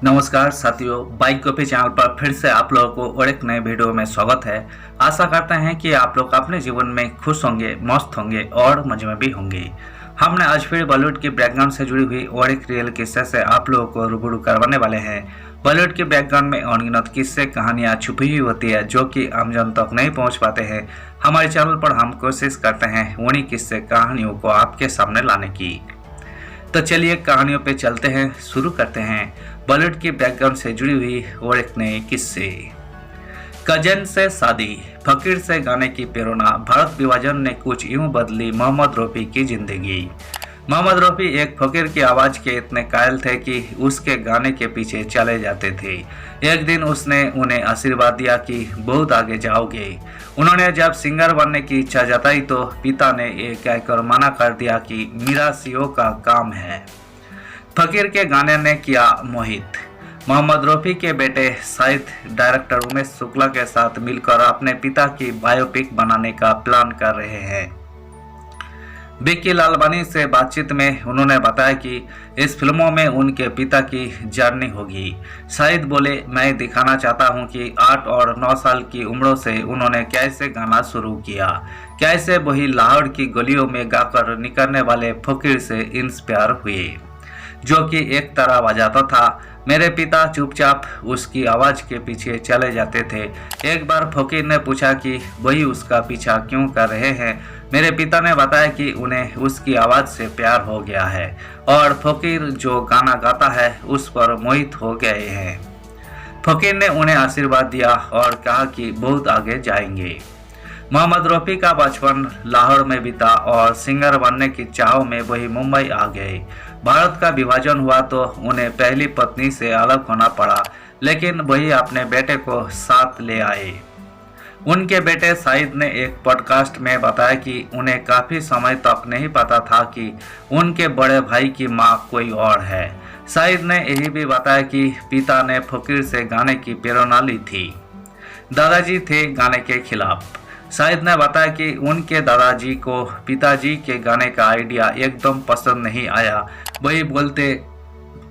नमस्कार साथियों, bike coffee channel पर फिर से आप लोगों को और एक नए वीडियो में स्वागत है। आशा करते हैं कि आप लोग अपने जीवन में खुश होंगे, मस्त होंगे और मजे में भी होंगे। हमने आज फिर बॉलीवुड की बैकग्राउंड से जुड़ी हुई और एक रियल किस्से से आप लोगों को रूबरू करवाने वाले हैं। बॉलीवुड के बैकग्राउंड में अनगिनत किस्से कहानियाँ छुपी हुई होती है जो कि आमजन तक नहीं पहुँच पाते हैं। हमारे चैनल पर हम कोशिश करते हैं उन्हीं किस्से कहानियों को आपके सामने लाने की। तो चलिए कहानियों पे चलते हैं, शुरू करते हैं बॉलीवुड की बैकग्राउंड से जुड़ी हुई और एक नए किस्से। कजन से शादी, फकीर से गाने की प्रेरणा। भारत विभाजन ने कुछ यूं बदली मोहम्मद रफ़ी की जिंदगी। मोहम्मद रफ़ी एक फकीर की आवाज़ के इतने कायल थे कि उसके गाने के पीछे चले जाते थे। एक दिन उसने उन्हें आशीर्वाद दिया कि बहुत आगे जाओगे। उन्होंने जब सिंगर बनने की इच्छा जताई तो पिता ने ये कहकर मना कर दिया कि मिरासियों का काम है। फकीर के गाने ने किया मोहित। मोहम्मद रफ़ी के बेटे शाहिद डायरेक्टर उमेश शुक्ला के साथ मिलकर अपने पिता की बायोपिक बनाने का प्लान कर रहे हैं। विक्की लालवानी से बातचीत में उन्होंने बताया कि इस फिल्मों में उनके पिता की जर्नी होगी। शाहिद बोले, मैं दिखाना चाहता हूं कि 8 और 9 साल की उम्रों से उन्होंने कैसे गाना शुरू किया, कैसे वही लाहौर की गलियों में गाकर निकलने वाले फकीर से इंस्पायर हुए जो कि एक तरह बजाता था। मेरे पिता चुपचाप उसकी आवाज़ के पीछे चले जाते थे। एक बार फकीर ने पूछा कि वही उसका पीछा क्यों कर रहे हैं। मेरे पिता ने बताया कि उन्हें उसकी आवाज़ से प्यार हो गया है और फकीर जो गाना गाता है उस पर मोहित हो गए हैं। फकीर ने उन्हें आशीर्वाद दिया और कहा कि बहुत आगे जाएंगे। मोहम्मद रफ़ी का बचपन लाहौर में बीता और सिंगर बनने की चाह में वही मुंबई आ गए। भारत का विभाजन हुआ तो उन्हें पहली पत्नी से अलग होना पड़ा, लेकिन वही अपने बेटे को साथ ले आए। उनके बेटे शाहिद ने एक पॉडकास्ट में बताया कि उन्हें काफ़ी समय तक नहीं पता था कि उनके बड़े भाई की मां कोई और है। शाहिद ने यही भी बताया कि पिता ने फकीर से गाने की प्रेरणा ली थी। दादाजी थे गाने के खिलाफ। शाहिद ने बताया कि उनके दादाजी को पिताजी के गाने का आइडिया एकदम पसंद नहीं आया। वही बोलते,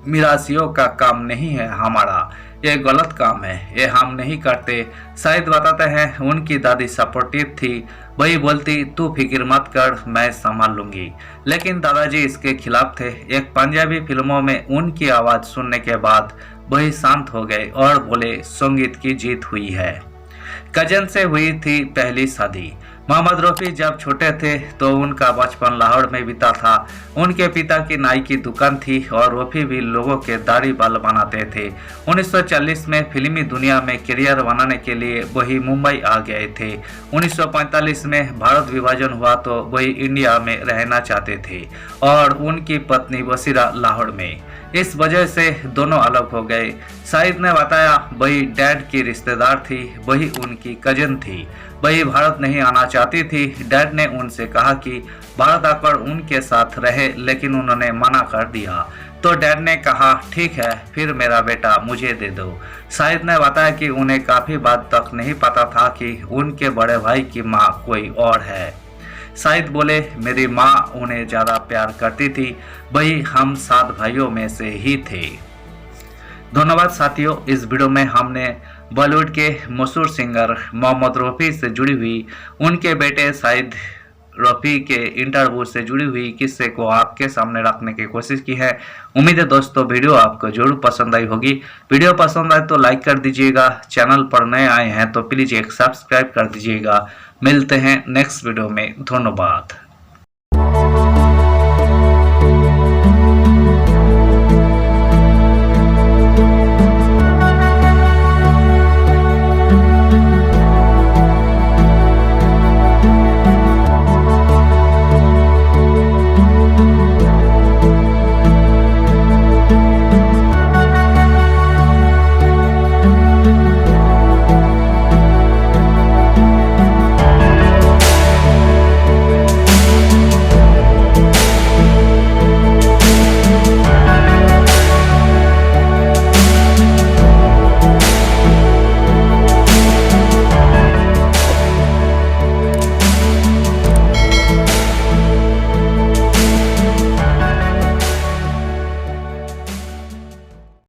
मिरासियों का काम नहीं है हमारा, ये गलत काम है, ये हम नहीं करते। शाहिद बताते हैं उनकी दादी सपोर्टिव थी। वही बोलती, तू फिक्र मत कर, मैं संभाल लूंगी। लेकिन दादाजी इसके खिलाफ थे। एक पंजाबी फिल्मों में उनकी आवाज़ सुनने के बाद वही शांत हो गए और बोले, संगीत की जीत हुई है। कजन से हुई थी पहली शादी। मोहम्मद रफ़ी जब छोटे थे तो उनका बचपन लाहौर में बीता था। उनके पिता की नाई की दुकान थी और रफ़ी भी लोगों के दाढ़ी बाल बनाते थे। 1940 में फिल्मी दुनिया में करियर बनाने के लिए वही मुंबई आ गए थे। 1945 में भारत विभाजन हुआ तो वही इंडिया में रहना चाहते थे और उनकी पत्नी बसीरा लाहौर में। इस वजह से दोनों अलग हो गए। शाहिद ने बताया, वही डैड की रिश्तेदार थी, वही उनकी कजन थी, वही भारत नहीं आना चाहती थी। डैड ने उनसे कहा कि भारत आकर उनके साथ रहे, लेकिन उन्होंने मना कर दिया। तो डैड ने कहा, ठीक है, फिर मेरा बेटा मुझे दे दो। शाहिद ने बताया कि उन्हें काफ़ी बात तक नहीं पता था कि उनके बड़े भाई की माँ कोई और है। शाहिद बोले, मेरी माँ उन्हें ज़्यादा प्यार करती थी, वही हम 7 भाइयों में से ही थे। धन्यवाद साथियों, इस वीडियो में हमने बॉलीवुड के मशहूर सिंगर मोहम्मद रफ़ी से जुड़ी हुई, उनके बेटे शाहिद रफ़ी के इंटरव्यू से जुड़ी हुई किस्से को आपके सामने रखने की कोशिश की है। उम्मीद है दोस्तों वीडियो आपको जरूर पसंद आई होगी। वीडियो पसंद आए तो लाइक कर दीजिएगा। चैनल पर नए आए हैं तो प्लीज़ एक सब्सक्राइब कर दीजिएगा। मिलते हैं नेक्स्ट वीडियो में। धन्यवाद।